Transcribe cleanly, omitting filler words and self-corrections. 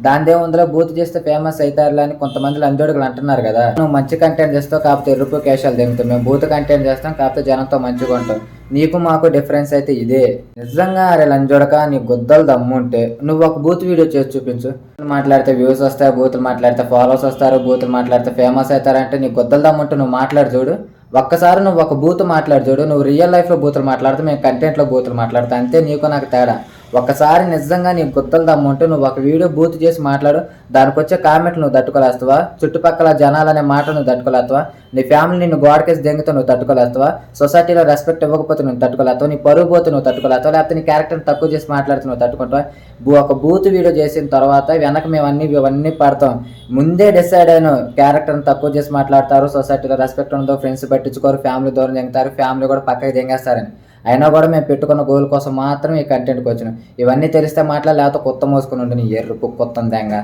దానిదేముందిలో బూతు చేస్తే ఫేమస్ అవుతారులే అని కొంతమంది లంజోడుగులు అంటున్నారు కదా. నువ్వు మంచి కంటెంట్ చేస్తావు కాకపోతే ఎరుపు కేశాలు దింపుతావు, మేము బూతు కంటెంట్ చేస్తాం కాకపోతే జనంతో మంచిగా ఉంటాం. నీకు మాకు డిఫరెన్స్ అయితే ఇదే. నిజంగా అరే లంజోడక, నీ గుద్దలు దమ్ముంటే నువ్వు ఒక బూత్ వీడియో చేసి చూపించు. మాట్లాడితే వ్యూస్ వస్తాయి, బూతులు మాట్లాడితే ఫాలోవర్స్ వస్తారు, బూతులు మాట్లాడితే ఫేమస్ అవుతారంటే నీ గుద్దలు దమ్ముంటే నువ్వు మాట్లాడు చూడు. ఒక్కసారి నువ్వు ఒక బూత్ మాట్లాడు చూడు. నువ్వు రియల్ లైఫ్లో బూతులు మాట్లాడితే మేము కంటెంట్లో బూతులు మాట్లాడతాం, అంతే నీకు నాకు తేడా. ఒక్కసారి నిజంగా నీ గుత్తలు దమ్ముంటే నువ్వు ఒక వీడియో బూత్ చేసి మాట్లాడు. దానికి వచ్చే కామెంట్లు నువ్వు తట్టుకోలేస్తావా? చుట్టుపక్కల జనాలనే మాట నువ్వు తట్టుకోలేస్తావా? నీ ఫ్యామిలీ నిన్ను గోడకేసి దెంగితే నువ్వు తట్టుకోలేస్తావా? సొసైటీలో రెస్పెక్ట్ ఇవ్వకపోతే నువ్వు తట్టుకోలేస్తావా? నీ పరుగు పోతే నువ్వు తట్టుకోలేస్తావా? లేకపోతే నీ క్యారెక్టర్ని తక్కువ చేసి మాట్లాడితే నువ్వు తట్టుకుంటావా? ఒక బూత్ వీడియో చేసిన తర్వాత వెనక మేము ఇవన్నీ పడతాం. ముందే డిసైడ్ అయిన క్యారెక్టర్ని తక్కువ చేసి మాట్లాడతారు, సొసైటీలో రెస్పెక్ట్ ఉండదు, ఫ్రెండ్స్ పట్టించుకోరు, ఫ్యామిలీ దూరం దెంగుతారు, ఫ్యామిలీ కూడా పక్కకి దెంగేస్తారని. అయినా కూడా మేము పెట్టుకున్న గోల్ కోసం మాత్రం ఈ కంటెంట్కి వచ్చినాం. ఇవన్నీ తెలిస్తే మాట్లాడ, లేకపోతే కొత్త మోసుకుని ఉండి నీ ఎర్రు కొత్త దెంగ.